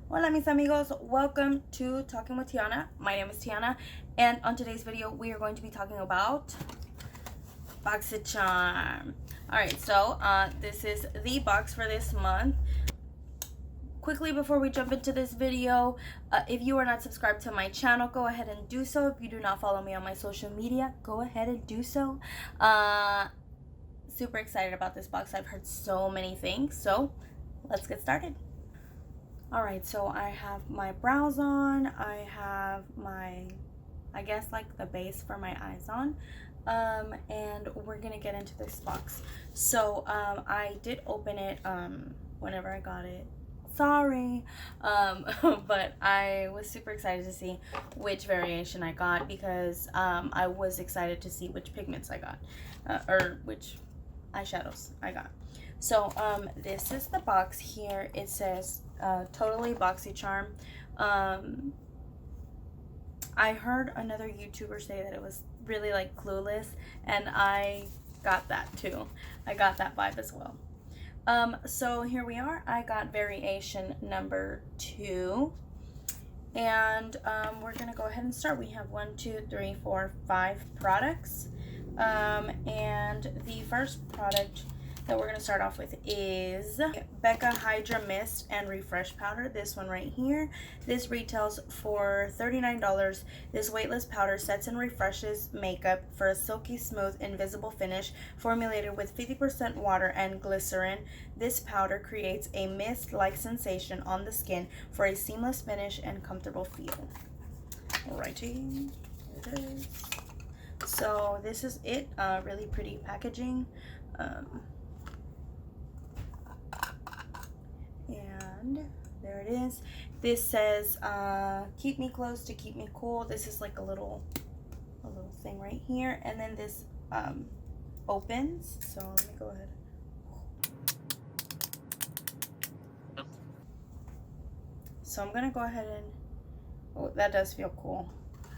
Hola mis amigos, welcome to Talking with Tiana. My name is Tiana, and on today's video we are going to be talking about Boxycharm. Alright, so this is the box for this month. Quickly before we jump into this video, if you are not subscribed to my channel, go ahead and do so. If you do not follow me on my social media, go ahead and do so. Super excited about this box. I've heard so many things, so let's get started. Alright, so I have my brows on, I have my, I guess like the base for my eyes on, and we're gonna get into this box. So I did open it whenever I got it. Sorry, but I was super excited to see which variation I got because I was excited to see which pigments I got, or which eyeshadows I got. So this is the box here. It says totally Boxycharm. I heard another YouTuber say that it was really like Clueless, and I got that too. I got that vibe as well. So here we are. I got variation number 2, and we're gonna go ahead and start. We have 1, 2, 3, 4, 5 products, and the first product that we're going to start off with is Becca-Hydra Mist and Refresh Powder. This one right here. This retails for $39. This weightless powder sets and refreshes makeup for a silky smooth invisible finish formulated with 50% water and glycerin. This powder creates a mist-like sensation on the skin for a seamless finish and comfortable feel. Alrighty, here it is. So this is it. Really pretty packaging. And there it is. This says keep me close to keep me cool. This is like a little thing right here, and then this opens. So let me go ahead. So I'm gonna go ahead and, oh, that does feel cool.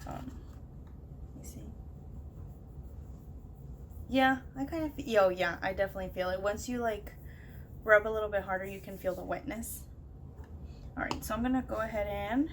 Let me see. Yeah, I kind of feel, oh yeah, I definitely feel it. Once you like rub a little bit harder, you can feel the wetness. Alright, so I'm gonna go ahead and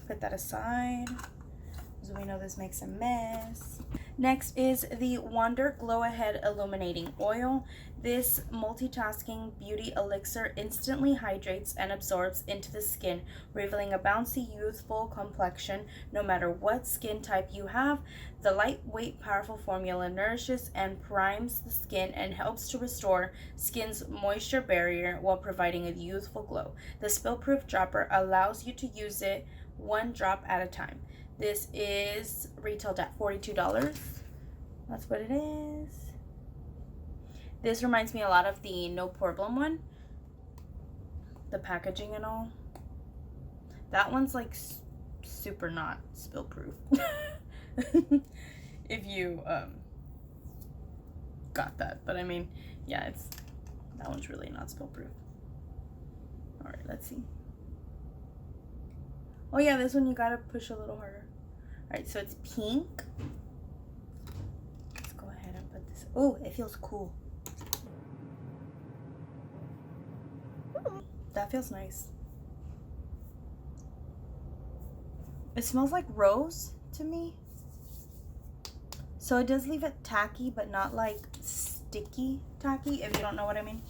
put that aside, because we know this makes a mess. Next is the Wonder Glow Ahead Illuminating Oil. This multitasking beauty elixir instantly hydrates and absorbs into the skin, revealing a bouncy, youthful complexion no matter what skin type you have. The lightweight, powerful formula nourishes and primes the skin and helps to restore skin's moisture barrier while providing a youthful glow. The spill-proof dropper allows you to use it one drop at a time. This is retailed at $42. That's what it is. This reminds me a lot of the No Problem one. The packaging and all. That one's like super not spill proof. If you got that. But I mean, yeah, that one's really not spill proof. Alright, let's see. Oh yeah, this one you gotta push a little harder. Alright, so it's pink. Let's go ahead and put this. Oh, it feels cool. That feels nice. It smells like rose to me. So it does leave it tacky, but not like sticky tacky, if you don't know what I mean.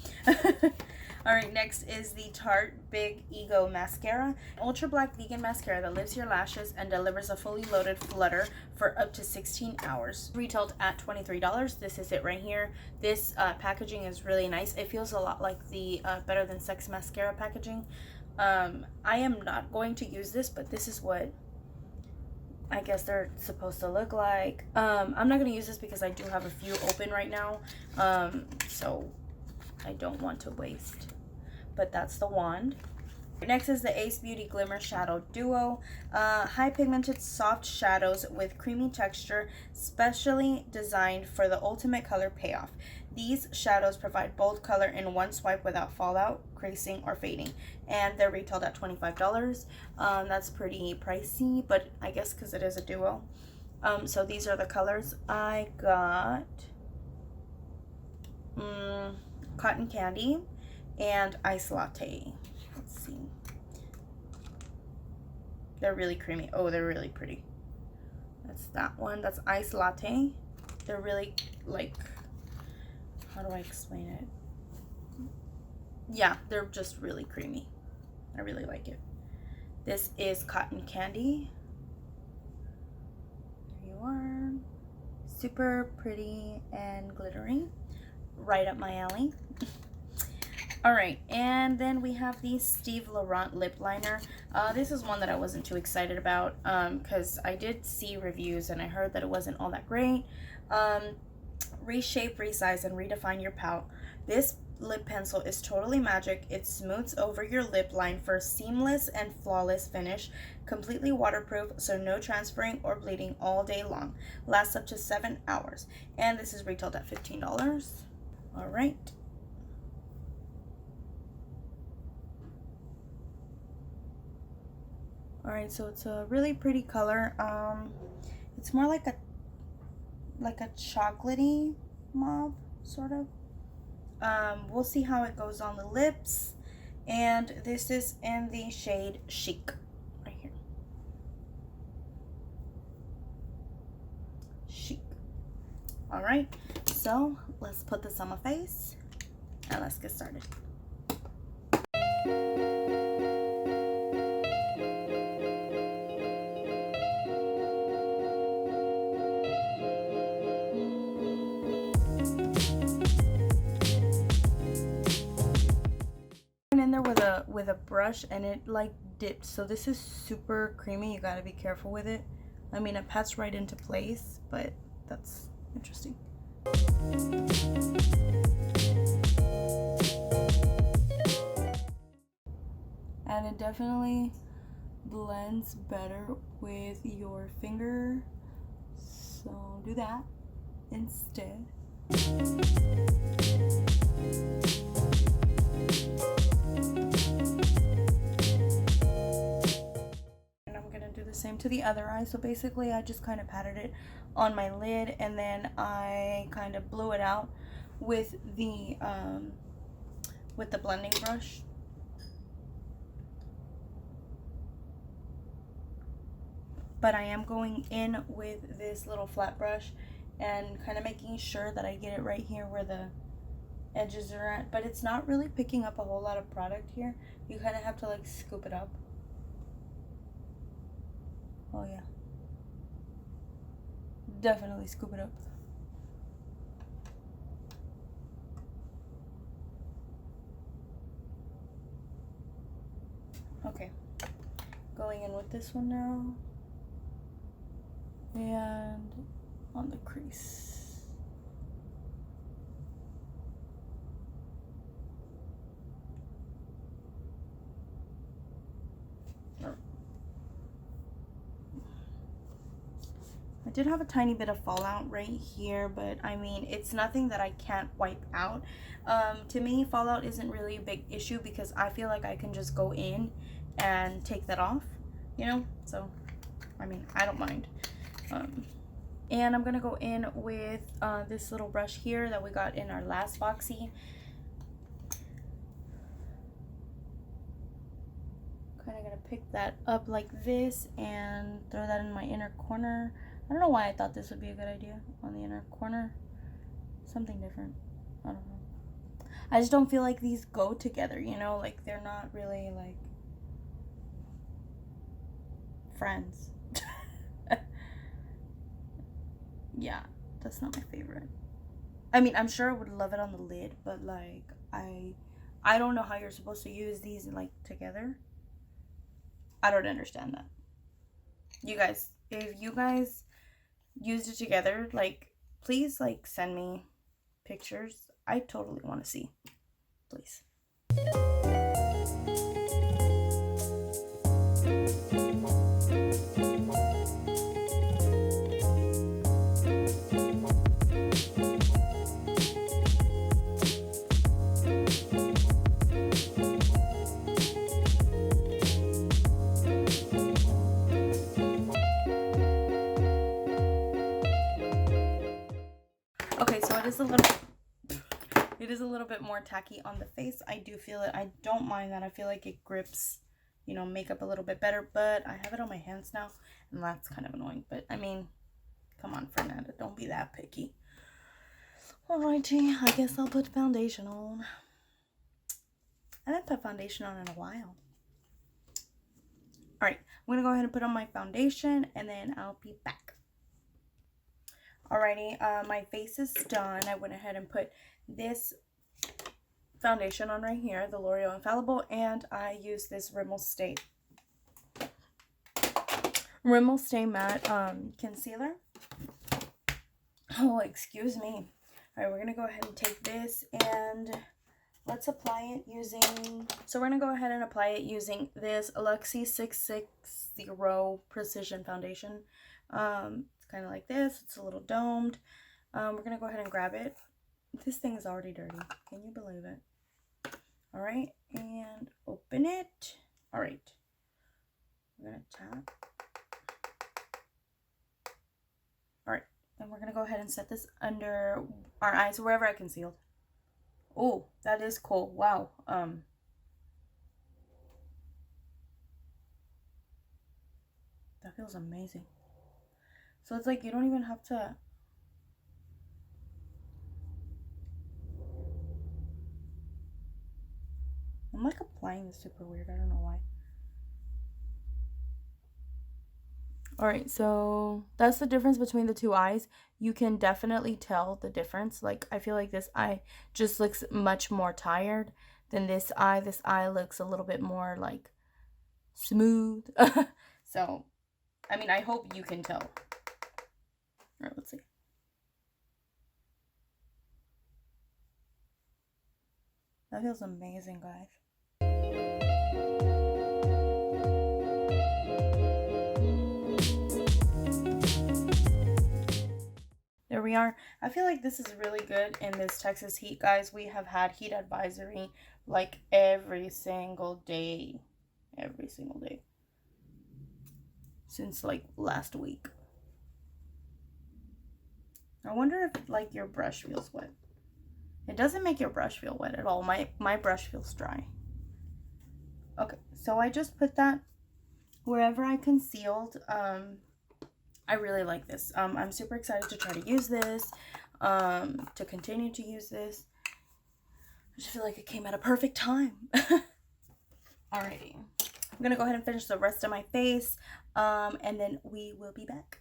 Alright, next is the Tarte Big Ego Mascara. Ultra Black Vegan Mascara that lifts your lashes and delivers a fully loaded flutter for up to 16 hours. Retailed at $23. This is it right here. This packaging is really nice. It feels a lot like the Better Than Sex Mascara packaging. I am not going to use this, but this is what I guess they're supposed to look like. I'm not going to use this because I do have a few open right now. So I don't want to waste. But that's the wand. Next is the Ace Beauty Glimmer Shadow Duo. High pigmented soft shadows with creamy texture, specially designed for the ultimate color payoff. These shadows provide bold color in one swipe without fallout, creasing, or fading. And they're retailed at $25. That's pretty pricey, but I guess because it is a duo. So these are the colors. I got Cotton Candy and Ice Latte. Let's see. They're really creamy. Oh, they're really pretty. That's that one. That's Ice Latte. They're really, like, how do I explain it? Yeah, they're just really creamy. I really like it. This is Cotton Candy. There you are. Super pretty and glittery. Right up my alley. Alright, and then we have the Steve Laurent lip liner. This is one that I wasn't too excited about because I did see reviews and I heard that it wasn't all that great. Reshape, resize, and redefine your pout. This lip pencil is totally magic. It smooths over your lip line for a seamless and flawless finish. Completely waterproof, so no transferring or bleeding all day long. Lasts up to 7 hours. And this is retailed at $15. Alright. Alright, so it's a really pretty color. It's more like a chocolatey mauve, sort of. We'll see how it goes on the lips. And this is in the shade Chic, right here. Chic. Alright, so let's put this on my face and let's get started. In there with a brush and it like dipped, so this is super creamy. You got to be careful with it. I mean, it pats right into place, but that's interesting. And it definitely blends better with your finger, so do that instead. Same to the other eye. So basically I just kind of patted it on my lid and then I kind of blew it out with the blending brush. But I am going in with this little flat brush and kind of making sure that I get it right here where the edges are at, but it's not really picking up a whole lot of product here. You kind of have to like scoop it up. Oh yeah, definitely scoop it up. Okay, going in with this one now, and on the crease. I did have a tiny bit of fallout right here, but I mean, it's nothing that I can't wipe out. To me, fallout isn't really a big issue because I feel like I can just go in and take that off, you know? So, I mean, I don't mind. And I'm going to go in with this little brush here that we got in our last Boxy. Kind of going to pick that up like this and throw that in my inner corner. I don't know why I thought this would be a good idea on the inner corner. Something different. I don't know. I just don't feel like these go together, you know? Like, they're not really, like, friends. Yeah, that's not my favorite. I mean, I'm sure I would love it on the lid, but, like, I don't know how you're supposed to use these, like, together. I don't understand that. You guys, if you guys used it together, like, please, like, send me pictures. I totally want to see, please. Okay, so it is a little bit more tacky on the face. I do feel it. I don't mind that. I feel like it grips you know, make up a little bit better, but I have it on my hands now, and that's kind of annoying. But I mean, come on, Fernanda, don't be that picky. Alrighty, I guess I'll put foundation on. I haven't put foundation on in a while. Alright, I'm going to go ahead and put on my foundation, and then I'll be back. Alrighty, my face is done. I went ahead and put this foundation on right here, the L'Oreal Infallible, and I use this Rimmel Stay Matte Concealer. Oh, excuse me. Alright, we're going to go ahead and take this and let's apply it using, so we're going to go ahead and apply it using this Luxie 660 Precision Foundation. It's kind of like this. It's a little domed. We're going to go ahead and grab it. This thing is already dirty. Can you believe it? Alright, and open it. Alright. We're going to tap. Alright, then we're going to go ahead and set this under our eyes, wherever I concealed. Oh, that is cool. Wow. That feels amazing. So it's like you don't even have to. I'm like applying this super weird. I don't know why. Alright, so that's the difference between the two eyes. You can definitely tell the difference. Like, I feel like this eye just looks much more tired than this eye. This eye looks a little bit more, like, smooth. So, I mean, I hope you can tell. Alright, let's see. That feels amazing, guys. There we are. I feel like this is really good in this Texas heat, guys. We have had heat advisory like every single day. Every single day. Since like last week. I wonder if like your brush feels wet. It doesn't make your brush feel wet at all. My brush feels dry. Okay, so I just put that wherever I concealed. I really like this. I'm super excited to try to use this, to continue to use this. I just feel like it came at a perfect time. Alrighty. I'm going to go ahead and finish the rest of my face, and then we will be back.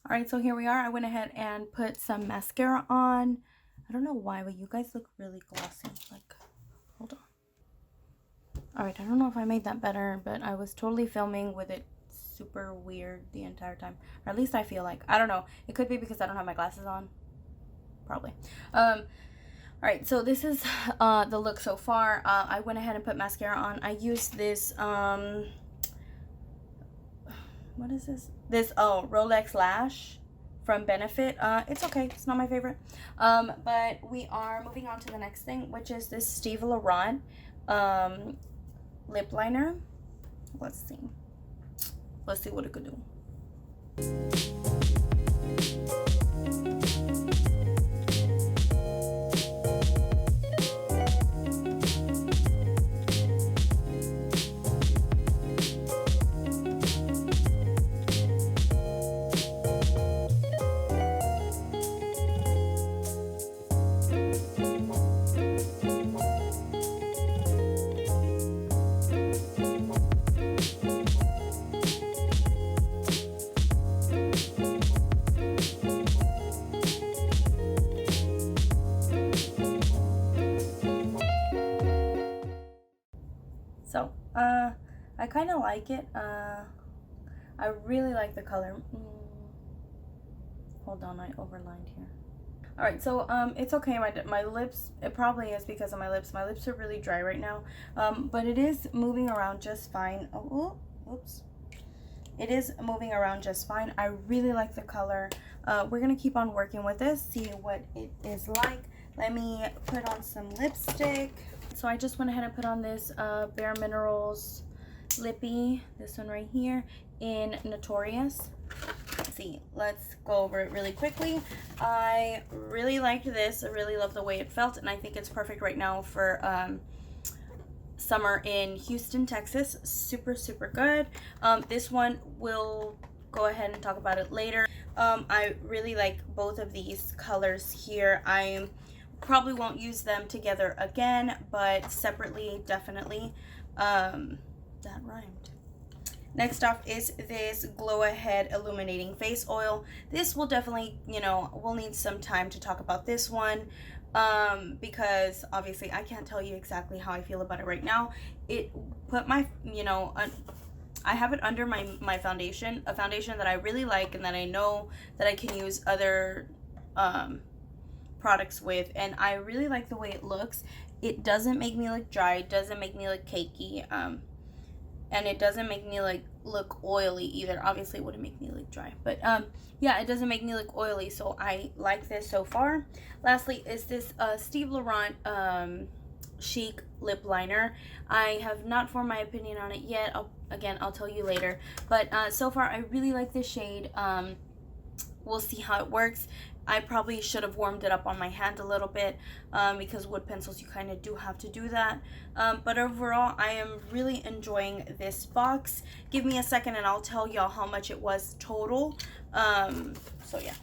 Alright, so here we are. I went ahead and put some mascara on. I don't know why, but you guys look really glossy. Like, hold on. Alright, I don't know if I made that better, but I was totally filming with it super weird the entire time, or at least I feel like. I don't know, it could be because I don't have my glasses on, probably. All right, so this is the look so far. I went ahead and put mascara on. I used this what is this Rolex Lash from Benefit. It's okay, it's not my favorite, but we are moving on to the next thing, which is this Steve Laurent lip liner. Let's see what it could do. So, I kind of like it. I really like the color. Hold on, I overlined here. Alright, so, it's okay. My lips, it probably is because of my lips. My lips are really dry right now. But it is moving around just fine. Oh, oops. It is moving around just fine. I really like the color. We're going to keep on working with this, see what it is like. Let me put on some lipstick. So I just went ahead and put on this Bare Minerals Lippy, this one right here, in Notorious. Let's see, let's go over it really quickly. I really liked this. I really love the way it felt, and I think it's perfect right now for summer in Houston, Texas. Super, super good. This one will go ahead and talk about it later. I really like both of these colors here. I probably won't use them together again, but separately, definitely. That rhymed. Next off is this Glow Ahead Illuminating Face Oil. This will definitely, you know, we'll need some time to talk about this one. Because obviously I can't tell you exactly how I feel about it right now. It put my, you know, I have it under my foundation, a foundation that I really like and that I know that I can use other products with, and I really like the way it looks. It doesn't make me look dry, it doesn't make me look cakey, and it doesn't make me like look oily either. Obviously it wouldn't make me look dry, but yeah, it doesn't make me look oily, so I like this so far. Lastly is this Steve Laurent Chic lip liner. I have not formed my opinion on it yet. I'll tell you later, but so far I really like this shade. We'll see how it works. I probably should have warmed it up on my hand a little bit, because wood pencils, you kind of do have to do that. But overall, I am really enjoying this box. Give me a second and I'll tell y'all how much it was total. So yeah.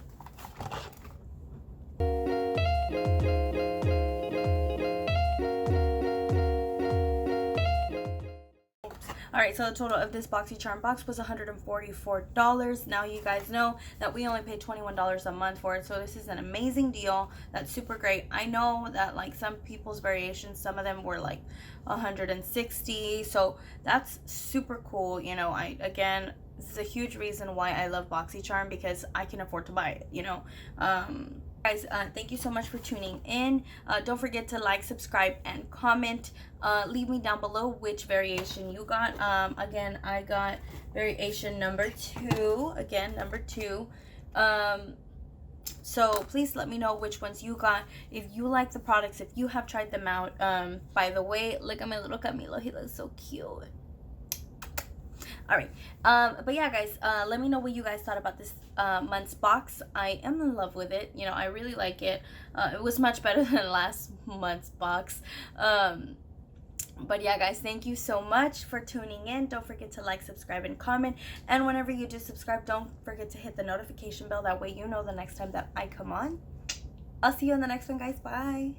Alright, so the total of this Boxycharm box was $144. Now you guys know that we only paid $21 a month for it, so this is an amazing deal. That's super great. I know that like some people's variations, some of them were like $160, so that's super cool. You know, again, this is a huge reason why I love Boxycharm, because I can afford to buy it, you know. Guys, thank you so much for tuning in. Don't forget to like, subscribe, and comment. Leave me down below which variation you got. Again, I got variation number 2. Again, number 2. So please let me know which ones you got. If you like the products, if you have tried them out. By the way, look at my little Camilo. He looks so cute. Alright, but yeah guys, let me know what you guys thought about this month's box. I am in love with it. You know, I really like it. It was much better than last month's box. But yeah guys, thank you so much for tuning in. Don't forget to like, subscribe, and comment. And whenever you do subscribe, don't forget to hit the notification bell. That way you know the next time that I come on. I'll see you in the next one, guys. Bye.